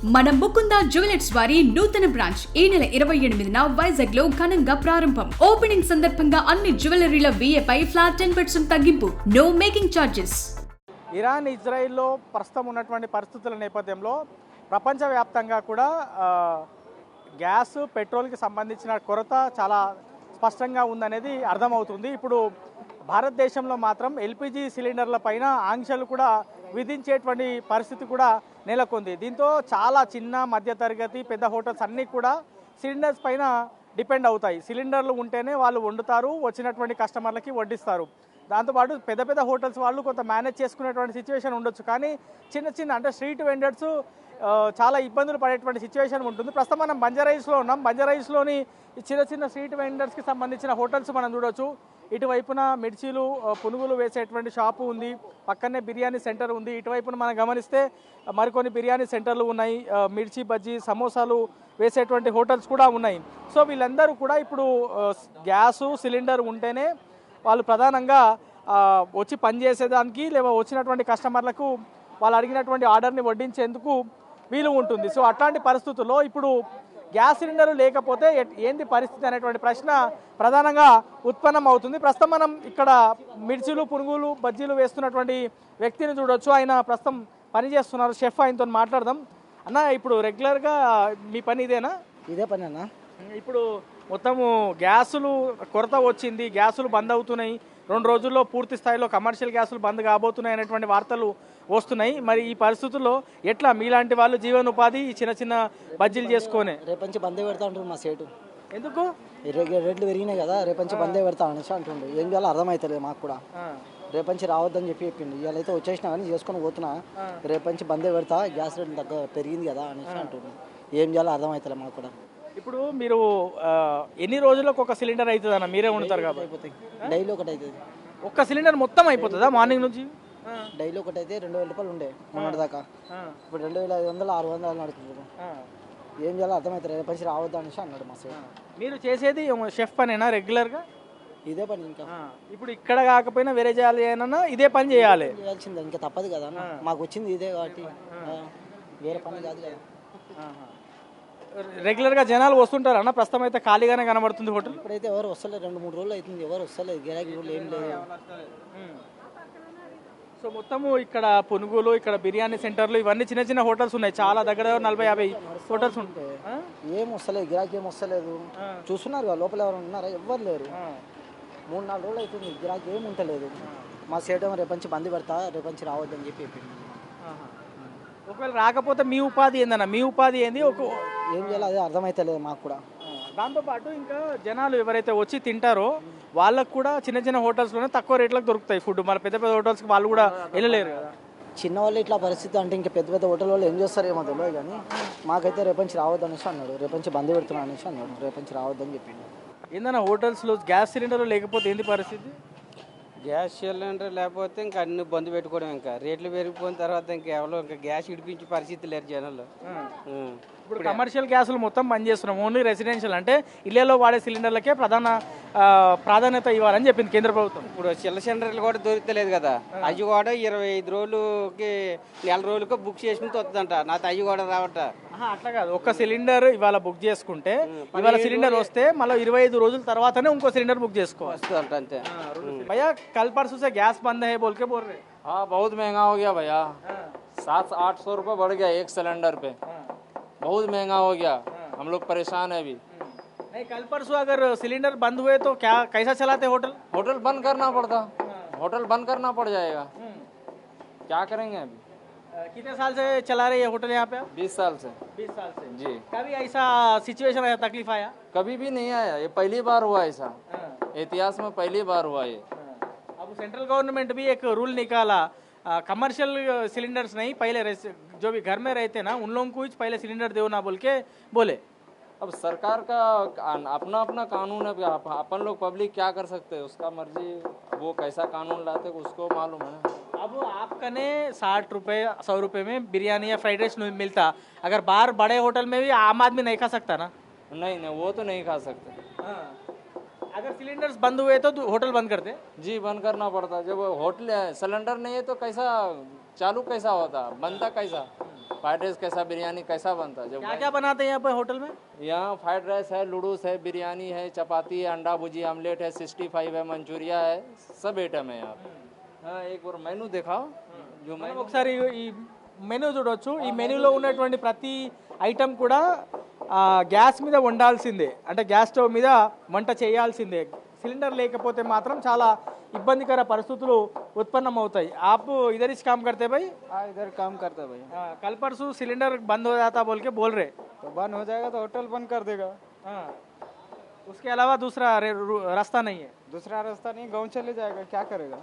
మన ముకుంద జ్యువెలర్స్ వారి నూతన బ్రాంచ్ ఈ నెల 28న వైజాగ్ లో ఘనంగా ప్రారంభం. ఓపెనింగ్ సందర్భంగా అన్ని జ్యువెలరీల VA పై ఫ్లాట్ 10% తగ్గింపు. No making charges. ఇరాన్ ఇజ్రాయిల్లో ప్రస్తుతం ఉన్నటువంటి పరిస్థితుల నేపథ్యంలో ప్రపంచవ్యాప్తంగా కూడా గ్యాస్ పెట్రోల్కి సంబంధించిన కొరత చాలా స్పష్టంగా ఉందనేది అర్థమవుతుంది. ఇప్పుడు భారతదేశంలో మాత్రం LPG సిలిండర్ల పైన ఆంక్షలు కూడా విధించేటువంటి పరిస్థితి కూడా నెలకొంది. దీంతో చాలా చిన్న మధ్యతరగతి పెద్ద హోటల్స్ అన్నీ కూడా సిలిండర్స్ పైన డిపెండ్ అవుతాయి. సిలిండర్లు ఉంటేనే వాళ్ళు వండుతారు, వచ్చినటువంటి కస్టమర్లకి వడ్డిస్తారు. దాంతోపాటు పెద్ద పెద్ద హోటల్స్ వాళ్ళు కొంత మేనేజ్ చేసుకునేటువంటి సిచ్యువేషన్ ఉండొచ్చు. కానీ చిన్న అంటే స్ట్రీట్ వెండర్స్ చాలా ఇబ్బందులు పడేటువంటి సిచ్యువేషన్ ఉంటుంది. ప్రస్తుతం మనం బంజారాహిల్స్లో ఉన్నాం. బంజారాహిల్స్లోని చిన్న స్ట్రీట్ వెండర్స్కి సంబంధించిన హోటల్స్ మనం చూడొచ్చు. ఇటువైపున మిర్చీలు పునుగులు వేసేటువంటి షాపు ఉంది, పక్కనే బిర్యానీ సెంటర్ ఉంది. ఇటువైపున మనం గమనిస్తే మరికొన్ని బిర్యానీ సెంటర్లు ఉన్నాయి, మిర్చి బజ్జీ సమోసాలు వేసేటువంటి హోటల్స్ కూడా ఉన్నాయి. సో వీళ్ళందరూ కూడా ఇప్పుడు గ్యాసు సిలిండర్ ఉంటేనే వాళ్ళు ప్రధానంగా వచ్చి పనిచేసేదానికి లేదా వచ్చినటువంటి కస్టమర్లకు వాళ్ళు అడిగినటువంటి ఆర్డర్ని వడ్డించేందుకు వీలు ఉంటుంది. సో అట్లాంటి పరిస్థితుల్లో ఇప్పుడు గ్యాస్ సిలిండర్ లేకపోతే ఏంది పరిస్థితి అనేటువంటి ప్రశ్న ప్రధానంగా ఉత్పన్నం అవుతుంది. ప్రస్తుతం మనం ఇక్కడ మిర్చీలు పునుగులు బజ్జీలు వేస్తున్నటువంటి వ్యక్తిని చూడొచ్చు. ఆయన ప్రస్తుతం పని చేస్తున్నారు, షెఫ్. ఆయనతో మాట్లాడదాం. అన్న, ఇప్పుడు రెగ్యులర్గా మీ పని ఇదేనా? ఇదే పని అన్న. ఇప్పుడు మొత్తము గ్యాసులు కొరత వచ్చింది, గ్యాసులు బంద్ అవుతున్నాయి. 2 రోజుల్లో పూర్తి స్థాయిలో కమర్షియల్ గ్యాసులు బంద్ కాబోతున్నాయి అనేటువంటి వార్తలు వస్తున్నాయి. మరి ఈ పరిస్థితుల్లో ఎట్లా మీలాంటి వాళ్ళు జీవనోపాధి చిన్న బజ్జీలు చేసుకొని రేపంచి బందే పెడతా అంటారు మా సేటు. ఎందుకు? రేట్లు పెరిగినాయి కదా, రేపంచి బందే పెడతా అనేసి అంటుండే. ఏం చేయాలో అర్థమవుతలేదు మాకు కూడా. రేపంచి రావద్దని చెప్పిండు. ఇవాళ అయితే వచ్చేసినా కానీ చేసుకొని పోతున్నా. రేపంచి బందే పెడతా, గ్యాస్ రేట్లు పెరిగింది కదా అనేసి అంటుండే. ఏం చేయాలో అర్థమవుతలేదు మాకు కూడా. ఇప్పుడు మీరు ఎన్ని రోజులకు ఒక సిలిండర్ అవుతుంది అన్న? మీరే వండుతారు కాబట్టి అయిపోతాయి. డైలీ ఒకటి అవుతుంది. ఒక్క సిలిండర్ మొత్తం అయిపోతుందా మార్నింగ్ నుంచి? డైలీ ఒకటి అయితే 2000 రూపాయలు ఉండే మొన్నటి దాకా. ఇప్పుడు 2500 600 నడుతుంది. ఏం చేయాలో అర్థమవుతుంది. రేపంచి రావద్దు అనేసి అన్నాడు మా సేటు. మీరు చేసేది షెఫ్ పనేనా రెగ్యులర్గా? ఇదే పని. ఇంకా ఇప్పుడు ఇక్కడ కాకపోయినా వేరే చేయాలి అయినా ఇదే పని చేయాలి, చేయాల్సిందే. ఇంకా తప్పదు కదా, మాకు వచ్చింది ఇదే కాబట్టి. వేరే పని కాదు కదా. రెగ్యులర్గా జనాలు వస్తుంటారు అన్న? ప్రస్తుతం అయితే ఖాళీగానే కనబడుతుంది హోటల్. ఇప్పుడైతే ఎవరు వస్తలేదు, 2-3 రోజులు అవుతుంది. ఎవరు వస్తలేదు, గిరాకీ రోజులు ఏం లేదు. సో మొత్తము ఇక్కడ పునుగులు, ఇక్కడ బిర్యానీ సెంటర్లు, ఇవన్నీ చిన్న హోటల్స్ ఉన్నాయి. చాలా దగ్గర 40-50 హోటల్స్ ఉంటాయి. ఏం వస్తలేదు, గిరాకీ ఏం వస్తలేదు. చూస్తున్నారు కదా లోపల ఎవరు ఉన్నారా? ఎవ్వరు లేరు. 3-4 రోజులు అవుతుంది, గిరాకీ ఏం ఉంటలేదు. మా సేటం రేపంచి బంద్ పెడతా, రేపంచి రావద్దని చెప్పింది. ఒకవేళ రాకపోతే మీ ఉపాధి ఏందన్న? మీ ఉపాధి ఏంది? ఏం చేయాలో అదే అర్థమైతలేదు మాకు కూడా. దాంతోపాటు ఇంకా జనాలు ఎవరైతే వచ్చి తింటారో వాళ్ళకు కూడా చిన్న హోటల్స్లోనే తక్కువ రేట్లకు దొరుకుతాయి ఫుడ్. మన పెద్ద హోటల్స్కి వాళ్ళు కూడా వెళ్ళలేరు కదా. చిన్న వాళ్ళు ఇట్లా పరిస్థితి అంటే ఇంకా పెద్ద హోటల్ వాళ్ళు ఏం చేస్తారు ఏమో తెలియదు. కానీ మాకైతే రేపంచి రావద్దు అనేసి అన్నాడు. రేపంచి బంద్ పెడుతున్నా అనేసి అన్నాడు. రేపంచి రావద్దని చెప్పిండు. ఏందన్నా హోటల్స్లో గ్యాస్ సిలిండర్లు లేకపోతే ఏంది పరిస్థితి? గ్యాస్ సిలిండర్ లేకపోతే ఇంకా అన్ని బంద్ పెట్టుకోవడం. ఇంకా రేట్లు పెరిగిపోయిన తర్వాత కేవలం ఇంకా గ్యాస్ ఇడిపించే పరిస్థితి లేరు జనాలు. ఇప్పుడు కమర్షియల్ గ్యాసులు మొత్తం బంద్ చేస్తున్నాం. ఓన్లీ రెసిడెన్షియల్ అంటే ఇళ్లలో వాడే సిలిండర్లకే ప్రాధాన్యత ఇవ్వాలని చెప్పింది కేంద్ర ప్రభుత్వం. ఇప్పుడు చిల్ల సిలిండర్లు కూడా దొరుకుతలేదు కదా. అవి కూడా 25 రోజులకి నెల రోజులకు బుక్ చేసుకుని వస్తుందంట. నాతో అవి కూడా రావట. అట్లా కాదు, ఒక్క సిలిండర్ ఇవాళ బుక్ చేసుకుంటే ఇవాళ సిలిండర్ వస్తే మళ్ళీ 25 రోజుల తర్వాతనే ఇంకో సిలిండర్ బుక్ చేసుకోవాలి అంతే. भैया कल परसों से गैस बंद है बोल के बोल रहे? हाँ, बहुत महंगा हो गया भैया। 700-800 रुपये बढ़ गया एक सिलेंडर पे। बहुत महंगा हो गया, हम लोग परेशान है अभी। नहीं, कल परसों अगर सिलेंडर बंद हुए तो क्या कैसा चलाते होटल? होटल बंद करना पड़ता, होटल बंद करना पड़ जाएगा। क्या करेंगे अभी? कितने साल से चला रही है होटल यहाँ पे? 20 साल से। 20 साल से जी। कभी ऐसा सिचुएशन आया, तकलीफ आया? कभी भी नहीं आया, ये पहली बार हुआ ऐसा। इतिहास में पहली बार हुआ ये। अब सेंट्रल गवर्नमेंट भी एक रूल निकाला, कमर्शियल सिलेंडर्स नहीं, पहले जो भी घर में रहते ना उन लोगों को ही पहले सिलेंडर दो ना बोल के बोले। अब सरकार का अपना अपना कानून है, अपन लोग पब्लिक क्या कर सकते हैं, उसका मर्जी। वो कैसा कानून लाते उसको मालूम है। अब आपका ने 60 रुपये 100 रुपये में बिरयानी या फ्राइड राइस मिलता, अगर बाहर बड़े होटल में भी आम आदमी नहीं खा सकता ना? नहीं, वो तो नहीं खा सकते। अगर सिलेंडर्स बंद हुए तो होटल बंद कर दे? जी, बंद करना पड़ता। जब होटल सिलेंडर नहीं है तो कैसा चालू कैसा होता, बनता कैसा? फ्राइड राइस कैसा, बिरयानी कैसा बनता है। जब क्या क्या बनाते हैं यहाँ पे होटल में? यहाँ फ्राइड राइस है, लूडूस है, बिरयानी है, चपाती है, अंडा भुजी, आमलेट है, 65 है, मंचूरिया है, सब आइटम है यहाँ पे। हाँ, एक बार मेनू दिखाओ जो మనం मेनू। ఒకసారి ఈ మెనూ చూడొచ్చు. ఈ మెనూలో ఉన్నటువంటి ప్రతి ఐటమ్ కూడా గ్యాస్ మీద వండాల్సిందే, అంటే గ్యాస్ స్టవ్ మీద వంట చేయాల్సిందే. సిలిండర్ లేకపోతే మాత్రం చాలా ఇబ్బందికర పరిస్థితులు ఉత్పన్నమవుతాయి. आप इधर ही काम करते भाई? हाँ इधर काम करता है भाई। कल परसों सिलेंडर बंद हो जाता बोल के बोल रहे, तो बंद हो जाएगा तो होटल बंद कर देगा। हाँ, उसके अलावा दूसरा रास्ता नहीं है। दूसरा रास्ता नहीं, गाँव चले जाएगा, क्या करेगा।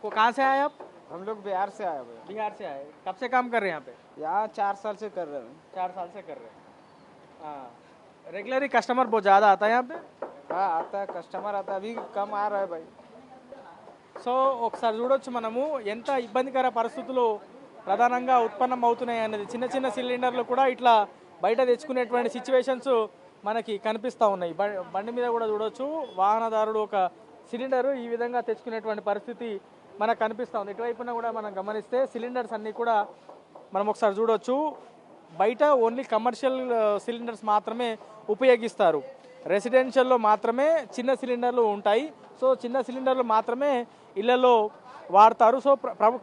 कहाँ से आए आप? हम लोग बिहार से आए भाई। बिहार से आए। कब से काम कर रहे हैं यहाँ पे? यहाँ 4 साल से कर रहे हैं। 4 साल से कर रहे हैं। हाँ, रेगुलर ही कस्टमर बहुत ज़्यादा आता है यहाँ पे? हाँ आता है, कस्टमर आता है, अभी कम आ रहा है भाई। సో ఒకసారి చూడొచ్చు మనము ఎంత ఇబ్బందికర పరిస్థితులు ప్రధానంగా ఉత్పన్నం అవుతున్నాయి అనేది. చిన్న చిన్న సిలిండర్లు కూడా ఇట్లా బయట తెచ్చుకునేటువంటి సిచ్యువేషన్స్ మనకి కనిపిస్తూ ఉన్నాయి. బండి మీద కూడా చూడొచ్చు, వాహనదారుడు ఒక సిలిండరు ఈ విధంగా తెచ్చుకునేటువంటి పరిస్థితి మనకు కనిపిస్తూ ఉంది. ఇటువైపున కూడా మనం గమనిస్తే సిలిండర్స్ అన్నీ కూడా మనం ఒకసారి చూడొచ్చు, బయట ఓన్లీ కమర్షియల్ సిలిండర్స్ మాత్రమే ఉపయోగిస్తారు. రెసిడెన్షియల్లో మాత్రమే చిన్న సిలిండర్లు ఉంటాయి. సో చిన్న సిలిండర్లు మాత్రమే ఇళ్లలో వాడతారు. సో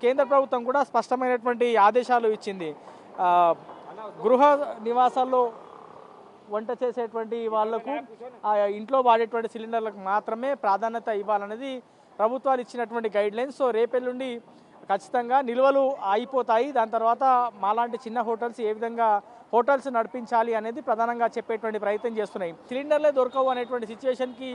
కేంద్ర ప్రభుత్వం కూడా స్పష్టమైనటువంటి ఆదేశాలు ఇచ్చింది. గృహ నివాసాల్లో వంట చేసేటువంటి వాళ్లకు ఇంట్లో వాడేటువంటి సిలిండర్లకు మాత్రమే ప్రాధాన్యత ఇవ్వాలనేది ప్రభుత్వాలు ఇచ్చినటువంటి గైడ్ లైన్స్. సో రేపెల్లుండి ఖచ్చితంగా నిల్వలు అయిపోతాయి. దాని తర్వాత మాలాంటి చిన్న హోటల్స్ ఏ విధంగా హోటల్స్ నడిపించాలి అనేది ప్రధానంగా చెప్పేటువంటి ప్రయత్నం చేస్తున్నాయి. సిలిండర్లే దొరకవు అనేటువంటి సిచ్యువేషన్కి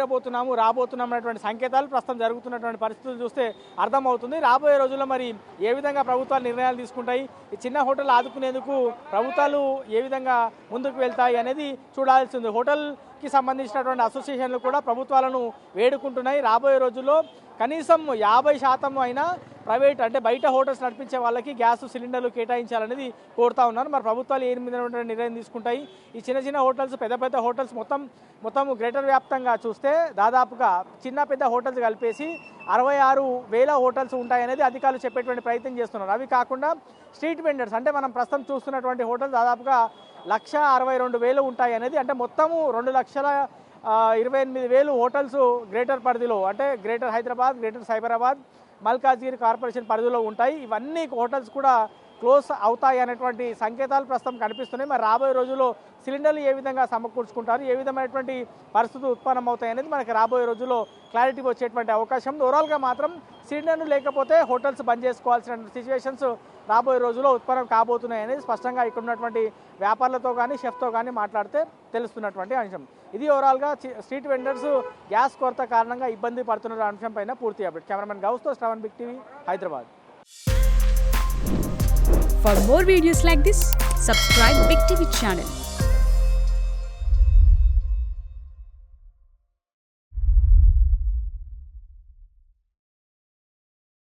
రాబోతున్నాం అనేటువంటి సంకేతాలు ప్రస్తుతం జరుగుతున్నటువంటి పరిస్థితులు చూస్తే అర్థమవుతుంది. రాబోయే రోజుల్లో మరి ఏ విధంగా ప్రభుత్వాలు నిర్ణయాలు తీసుకుంటాయి, ఈ చిన్న హోటల్ ఆదుకునేందుకు ప్రభుత్వాలు ఏ విధంగా ముందుకు వెళ్తాయి అనేది చూడాల్సి ఉంది. హోటల్కి సంబంధించినటువంటి అసోసియేషన్లు కూడా ప్రభుత్వాలను వేడుకుంటున్నాయి. రాబోయే రోజుల్లో కనీసం 50% అయినా ప్రైవేట్ అంటే బయట హోటల్స్ నడిపించే వాళ్ళకి గ్యాస్ సిలిండర్లు కేటాయించాలనేది కోరుతా ఉన్నారు. మరి ప్రభుత్వాలు ఏ విధమైన నిర్ణయం తీసుకుంటాయి? ఈ చిన్న చిన్న హోటల్స్, పెద్ద పెద్ద హోటల్స్ మొత్తం గ్రేటర్ వ్యాప్తంగా చూస్తే దాదాపుగా చిన్న పెద్ద హోటల్స్ కలిపేసి 66,000 హోటల్స్ ఉంటాయనేది అధికారులు చెప్పేటువంటి ప్రయత్నం చేస్తున్నారు. అవి కాకుండా స్ట్రీట్ వెండర్స్ అంటే మనం ప్రస్తుతం చూస్తున్నటువంటి హోటల్స్ దాదాపుగా 1,62,000 ఉంటాయి అనేది, అంటే మొత్తము 2,28,000 హోటల్స్ గ్రేటర్ పరిధిలో అంటే greater Hyderabad, greater Cyberabad, Malkajgiri corporation పరిధిలో ఉంటాయి. ఇవన్నీ హోటల్స్ కూడా క్లోజ్ అవుతాయి అనేటువంటి సంకేతాలు ప్రస్తుతం కనిపిస్తున్నాయి. మరి రాబోయే రోజుల్లో సిలిండర్లు ఏ విధంగా సమకూర్చుకుంటారు, ఏ విధమైనటువంటి పరిస్థితులు ఉత్పన్నం అవుతాయి అనేది మనకి రాబోయే రోజుల్లో క్లారిటీ వచ్చేటువంటి అవకాశం ఉంది. ఓవరాల్గా మాత్రం సిలిండర్లు లేకపోతే హోటల్స్ బంద్ చేసుకోవాల్సిన సిచ్యువేషన్స్ రాబోయే రోజుల్లో ఉత్పన్నం కాబోతున్నాయి అనేది స్పష్టంగా ఇక్కడ ఉన్నటువంటి వ్యాపారులతో కానీ షెఫ్తో కానీ మాట్లాడితే తెలుస్తున్నటువంటి అంశం. ఇది ఓవరాల్గా స్ట్రీట్ వెండర్స్ గ్యాస్ కొరత కారణంగా ఇబ్బంది పడుతున్న అంశం పైన పూర్తి అప్డేట్. కెమెరామెన్ గౌస్తో Shravan, big TV, Hyderabad. For more videos like this, subscribe Big TV channel.